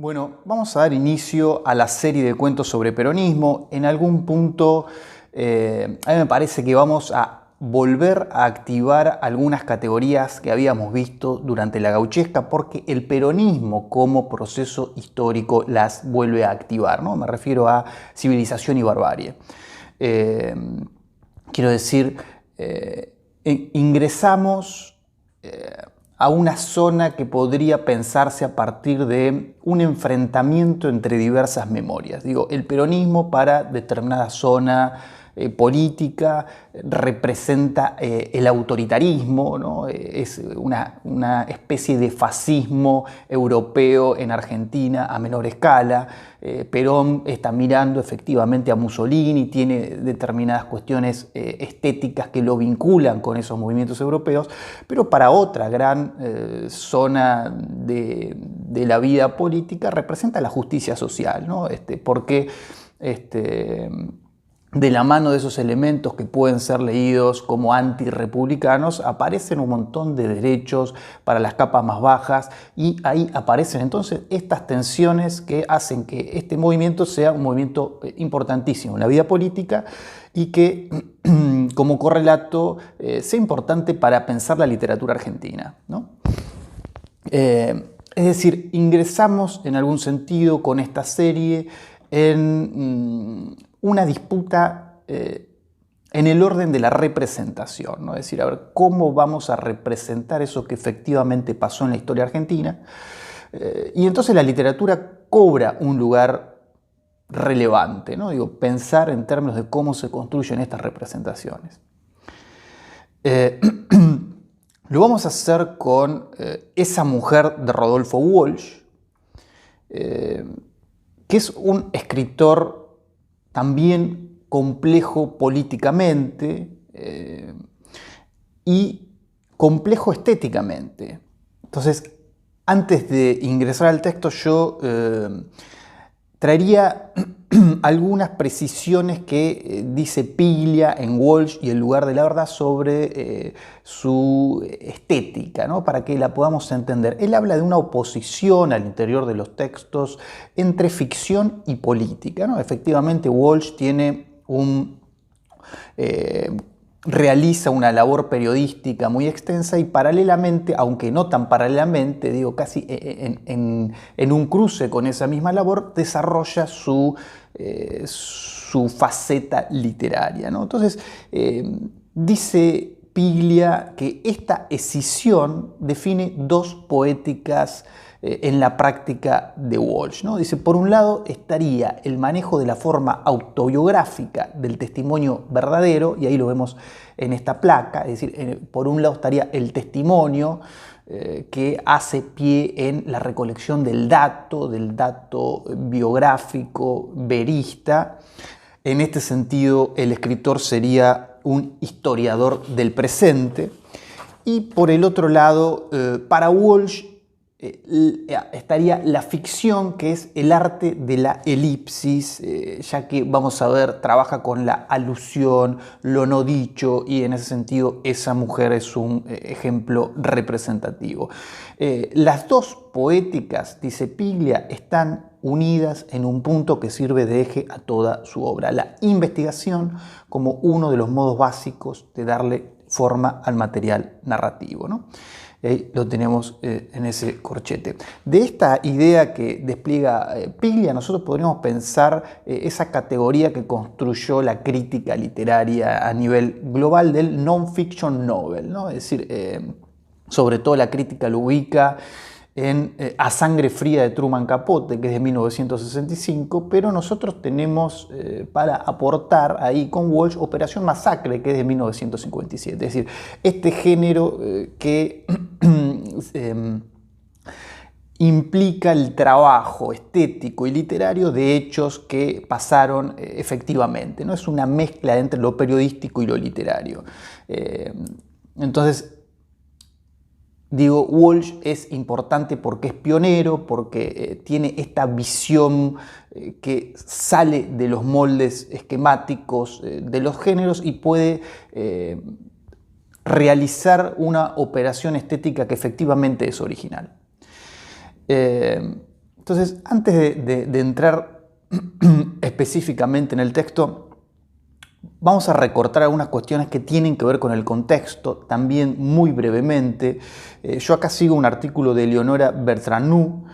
Bueno, vamos a dar inicio a la serie de cuentos sobre peronismo. En algún punto a mí me parece que vamos a volver a activar algunas categorías que habíamos visto durante la gauchesca, porque el peronismo como proceso histórico las vuelve a activar, ¿no? Me refiero a civilización y barbarie. Quiero decir, ingresamos a una zona que podría pensarse a partir de un enfrentamiento entre diversas memorias. Digo, el peronismo para determinada zona política representa el autoritarismo, ¿no? Es una especie de fascismo europeo en Argentina a menor escala. Perón está mirando efectivamente a Mussolini, tiene determinadas cuestiones estéticas que lo vinculan con esos movimientos europeos, pero para otra gran zona de la vida política representa la justicia social, ¿no? Porque de la mano de esos elementos que pueden ser leídos como antirrepublicanos, aparecen un montón de derechos para las capas más bajas y ahí aparecen entonces estas tensiones que hacen que este movimiento sea un movimiento importantísimo en la vida política y que como correlato sea importante para pensar la literatura argentina, ¿no? Es decir, ingresamos en algún sentido con esta serie en una disputa en el orden de la representación, ¿no? Es decir, a ver, ¿cómo vamos a representar eso que efectivamente pasó en la historia argentina? Y entonces la literatura cobra un lugar relevante, ¿no? Digo, pensar en términos de cómo se construyen estas representaciones. Lo vamos a hacer con Esa mujer de Rodolfo Walsh, que es un escritor también complejo políticamente y complejo estéticamente. Entonces, antes de ingresar al texto, yo traería algunas precisiones que dice Piglia en Walsh y El lugar de la verdad sobre su estética, ¿no? Para que la podamos entender. Él habla de una oposición al interior de los textos entre ficción y política, ¿no? Efectivamente, Walsh tiene realiza una labor periodística muy extensa y paralelamente, aunque no tan paralelamente, digo casi en un cruce con esa misma labor, desarrolla su faceta literaria, ¿no? Entonces, dice Piglia que esta escisión define dos poéticas en la práctica de Walsh, ¿no? Dice, por un lado estaría el manejo de la forma autobiográfica del testimonio verdadero, y ahí lo vemos en esta placa, es decir, por un lado estaría el testimonio que hace pie en la recolección del dato biográfico, verista. En este sentido, el escritor sería un historiador del presente. Y por el otro lado, para Walsh, estaría la ficción, que es el arte de la elipsis, ya que vamos a ver, trabaja con la alusión, lo no dicho, y en ese sentido esa mujer es un ejemplo representativo. Las dos poéticas, dice Piglia, están unidas en un punto que sirve de eje a toda su obra: la investigación como uno de los modos básicos de darle forma al material narrativo, ¿no? Ahí lo tenemos en ese corchete. De esta idea que despliega Piglia, nosotros podríamos pensar esa categoría que construyó la crítica literaria a nivel global del non-fiction novel, ¿no? Es decir, sobre todo la crítica lo ubica en A sangre fría de Truman Capote, que es de 1965, pero nosotros tenemos para aportar ahí con Walsh Operación Masacre, que es de 1957. Es decir, este género que implica el trabajo estético y literario de hechos que pasaron efectivamente, ¿no? Es una mezcla entre lo periodístico y lo literario. Entonces, digo, Walsh es importante porque es pionero, porque tiene esta visión que sale de los moldes esquemáticos de los géneros y puede realizar una operación estética que efectivamente es original. Entonces, antes de entrar específicamente en el texto, vamos a recortar algunas cuestiones que tienen que ver con el contexto, también muy brevemente. Yo acá sigo un artículo de Eleonora Bertrand.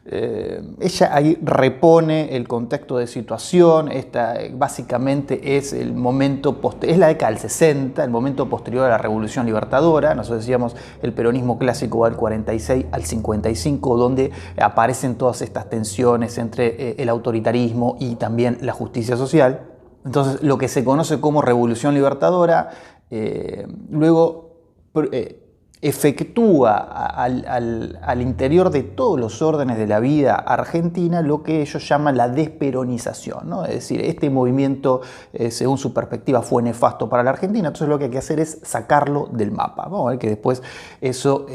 Ella ahí repone el contexto de situación. Esta básicamente es el momento es la década del 60, el momento posterior a la Revolución Libertadora. Nosotros decíamos el peronismo clásico va del 46 al 55, donde aparecen todas estas tensiones entre el autoritarismo y también la justicia social. Entonces, lo que se conoce como Revolución Libertadora, luego efectúa al interior de todos los órdenes de la vida argentina lo que ellos llaman la desperonización, ¿no? Es decir, este movimiento, según su perspectiva, fue nefasto para la Argentina, entonces lo que hay que hacer es sacarlo del mapa. Vamos a ver que después eso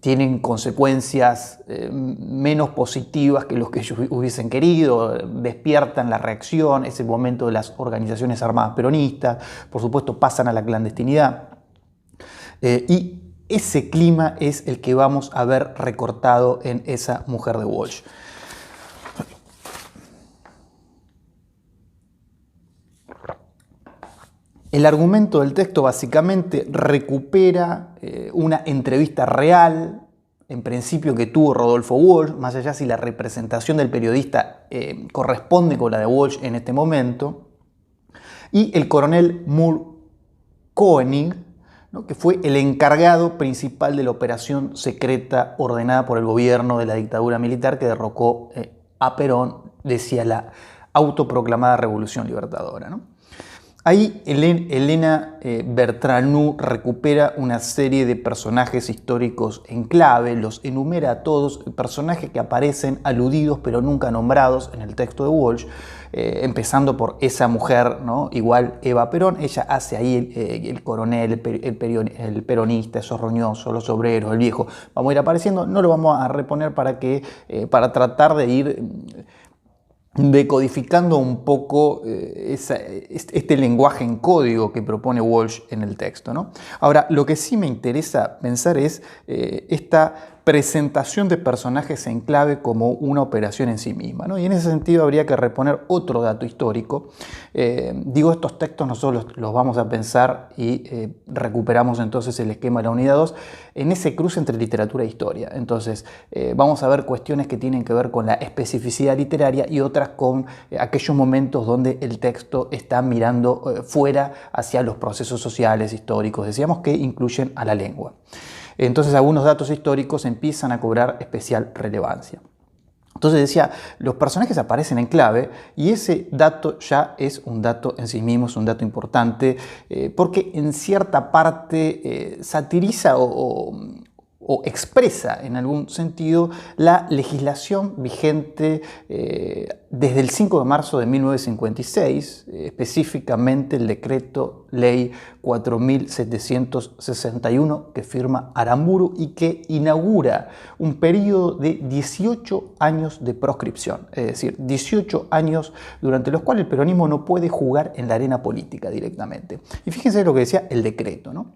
tienen consecuencias menos positivas que los que ellos hubiesen querido, despiertan la reacción, ese momento de las organizaciones armadas peronistas, por supuesto pasan a la clandestinidad. Y ese clima es el que vamos a ver recortado en Esa mujer de Walsh. El argumento del texto básicamente recupera una entrevista real, en principio que tuvo Rodolfo Walsh, más allá si la representación del periodista corresponde con la de Walsh en este momento, y el coronel Moore Koenig, ¿no?, que fue el encargado principal de la operación secreta ordenada por el gobierno de la dictadura militar que derrocó a Perón, decía la autoproclamada Revolución Libertadora, ¿no? Ahí Elena Bertrand recupera una serie de personajes históricos en clave, los enumera a todos, personajes que aparecen aludidos pero nunca nombrados en el texto de Walsh, empezando por esa mujer, ¿no?, igual Eva Perón. Ella hace ahí el coronel, el peronista, esos roñosos, los obreros, el viejo. Vamos a ir apareciendo, no lo vamos a reponer para tratar de ir decodificando un poco este lenguaje en código que propone Walsh en el texto, ¿no? Ahora, lo que sí me interesa pensar es esta presentación de personajes en clave como una operación en sí misma, ¿no? Y en ese sentido habría que reponer otro dato histórico. Digo, estos textos nosotros los vamos a pensar y recuperamos entonces el esquema de la unidad 2 en ese cruce entre literatura e historia. Entonces, vamos a ver cuestiones que tienen que ver con la especificidad literaria y otras con aquellos momentos donde el texto está mirando fuera hacia los procesos sociales, históricos, decíamos, que incluyen a la lengua. Entonces algunos datos históricos empiezan a cobrar especial relevancia. Entonces decía, los personajes aparecen en clave y ese dato ya es un dato en sí mismo, es un dato importante, porque en cierta parte satiriza o expresa en algún sentido la legislación vigente desde el 5 de marzo de 1956, específicamente el decreto ley 4761 que firma Aramburu y que inaugura un periodo de 18 años de proscripción, es decir, 18 años durante los cuales el peronismo no puede jugar en la arena política directamente. Y fíjense lo que decía el decreto, ¿no?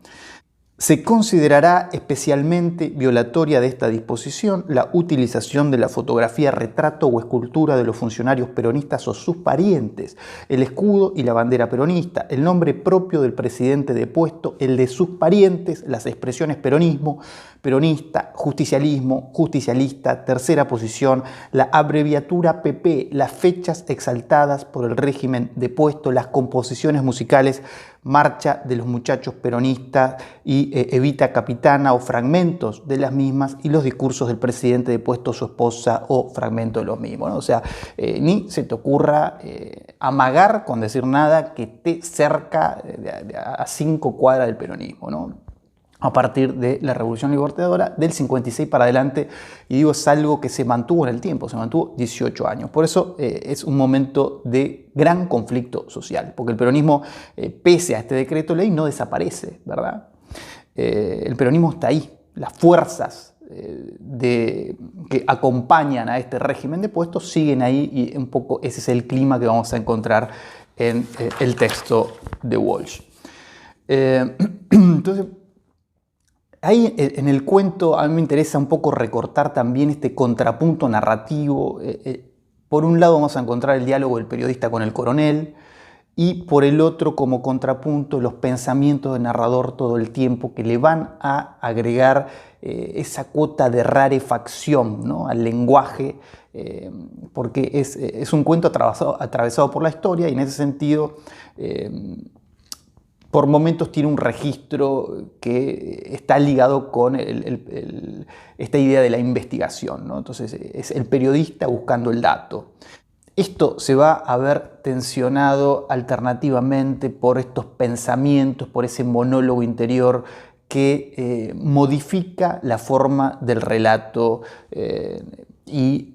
Se considerará especialmente violatoria de esta disposición la utilización de la fotografía, retrato o escultura de los funcionarios peronistas o sus parientes, el escudo y la bandera peronista, el nombre propio del presidente depuesto, el de sus parientes, las expresiones peronismo, peronista, justicialismo, justicialista, tercera posición, la abreviatura PP, las fechas exaltadas por el régimen depuesto, las composiciones musicales, Marcha de los Muchachos Peronistas y Evita Capitana o fragmentos de las mismas y los discursos del presidente depuesto, su esposa o fragmentos de los mismos, ¿no? O sea, ni se te ocurra amagar con decir nada que esté cerca a 5 cuadras del peronismo, ¿no? A partir de la Revolución Libertadora del 56 para adelante, y digo, es algo que se mantuvo en el tiempo, se mantuvo 18 años. Por eso es un momento de gran conflicto social, porque el peronismo, pese a este decreto ley, no desaparece, ¿verdad? El peronismo está ahí, las fuerzas que acompañan a este régimen de puestos siguen ahí, y un poco ese es el clima que vamos a encontrar en el texto de Walsh. Entonces, Ahí en el cuento a mí me interesa un poco recortar también este contrapunto narrativo. Por un lado vamos a encontrar el diálogo del periodista con el coronel y por el otro como contrapunto los pensamientos del narrador todo el tiempo que le van a agregar esa cuota de rarefacción, ¿no?, al lenguaje, porque es un cuento atravesado por la historia y en ese sentido por momentos tiene un registro que está ligado con esta idea de la investigación, ¿no? Entonces es el periodista buscando el dato. Esto se va a ver tensionado alternativamente por estos pensamientos, por ese monólogo interior que modifica la forma del relato y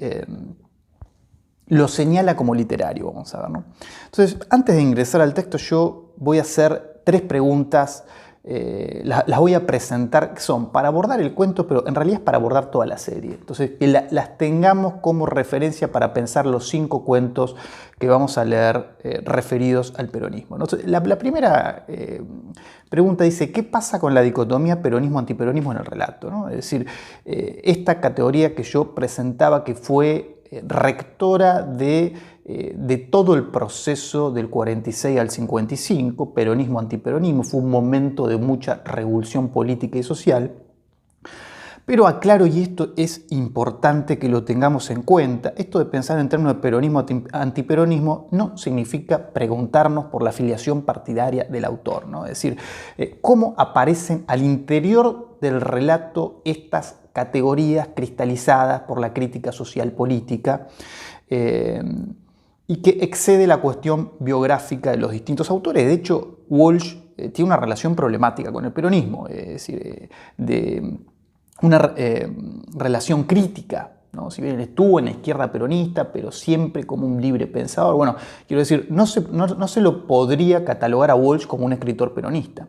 lo señala como literario, vamos a ver, ¿no? Entonces, antes de ingresar al texto, yo voy a hacer 3 preguntas, las voy a presentar, que son para abordar el cuento, pero en realidad es para abordar toda la serie. Entonces, que las tengamos como referencia para pensar los 5 cuentos que vamos a leer referidos al peronismo. Entonces, la primera pregunta dice, ¿qué pasa con la dicotomía peronismo-antiperonismo en el relato, ¿no? Es decir, esta categoría que yo presentaba que fue rectora de todo el proceso del 46 al 55, peronismo-antiperonismo, fue un momento de mucha revolución política y social. Pero aclaro, y esto es importante que lo tengamos en cuenta, esto de pensar en términos de peronismo-antiperonismo no significa preguntarnos por la afiliación partidaria del autor, ¿no? Es decir, cómo aparecen al interior del relato estas categorías cristalizadas por la crítica social política y que excede la cuestión biográfica de los distintos autores. De hecho, Walsh tiene una relación problemática con el peronismo, es decir, de una relación crítica, ¿no? Si bien estuvo en la izquierda peronista, pero siempre como un libre pensador. Bueno, quiero decir, no se lo podría catalogar a Walsh como un escritor peronista.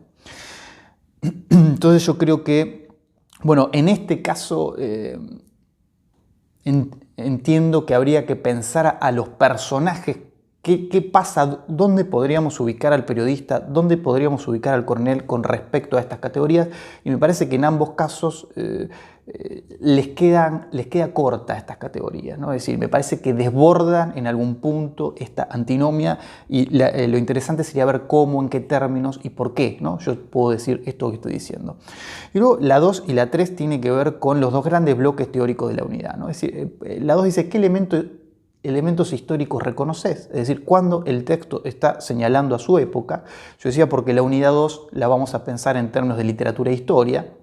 Entonces yo creo que, bueno, en este caso entiendo que habría que pensar a los personajes. ¿Qué pasa? ¿Dónde podríamos ubicar al periodista? ¿Dónde podríamos ubicar al coronel con respecto a estas categorías? Y me parece que en ambos casos les queda corta estas categorías, ¿no? Es decir, me parece que desbordan en algún punto esta antinomia y lo interesante sería ver cómo, en qué términos y por qué, ¿no? Yo puedo decir esto que estoy diciendo. Y luego la 2 y la 3 tienen que ver con los 2 grandes bloques teóricos de la unidad, ¿no? Es decir, la 2 dice, ¿qué elementos históricos reconoces? Es decir, cuando el texto está señalando a su época. Yo decía porque la unidad 2 la vamos a pensar en términos de literatura e historia,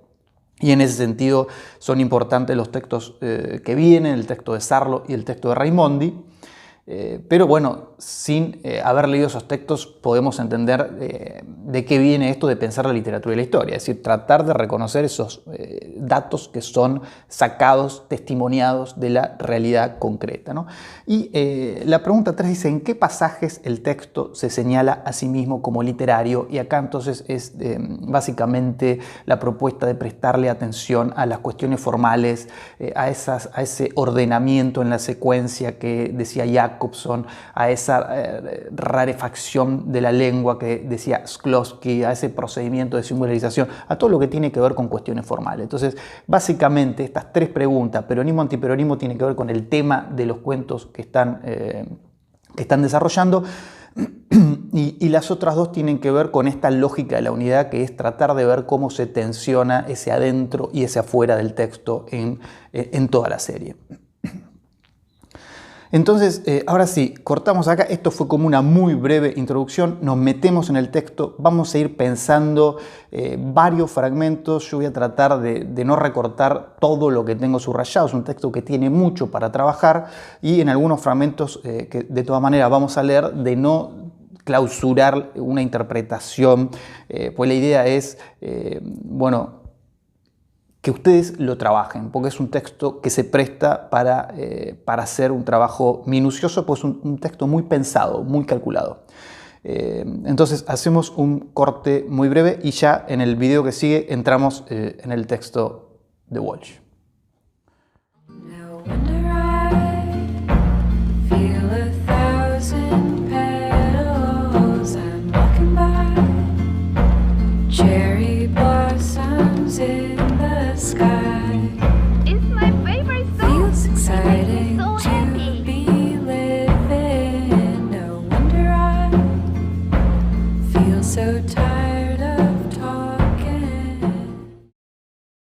y en ese sentido son importantes los textos que vienen, el texto de Sarlo y el texto de Raimondi. Pero bueno, sin haber leído esos textos podemos entender de qué viene esto de pensar la literatura y la historia, es decir, tratar de reconocer esos datos que son sacados, testimoniados de la realidad concreta, ¿no? Y la pregunta 3 dice, ¿en qué pasajes el texto se señala a sí mismo como literario? Y acá entonces es básicamente la propuesta de prestarle atención a las cuestiones formales, a ese ordenamiento en la secuencia que decía Jacobson, a esa rarefacción de la lengua que decía Shklovsky, a ese procedimiento de singularización, a todo lo que tiene que ver con cuestiones formales. Entonces, básicamente, estas 3 preguntas, peronismo, antiperonismo, tienen que ver con el tema de los cuentos que están desarrollando, y las otras 2 tienen que ver con esta lógica de la unidad, que es tratar de ver cómo se tensiona ese adentro y ese afuera del texto en toda la serie. Entonces, ahora sí, cortamos acá. Esto fue como una muy breve introducción. Nos metemos en el texto. Vamos a ir pensando varios fragmentos. Yo voy a tratar de no recortar todo lo que tengo subrayado. Es un texto que tiene mucho para trabajar y en algunos fragmentos que de todas maneras vamos a leer, de no clausurar una interpretación. Pues la idea es, bueno, que ustedes lo trabajen, porque es un texto que se presta para hacer un trabajo minucioso, pues un texto muy pensado, muy calculado. Entonces hacemos un corte muy breve y ya en el video que sigue entramos en el texto de Walsh. Cherry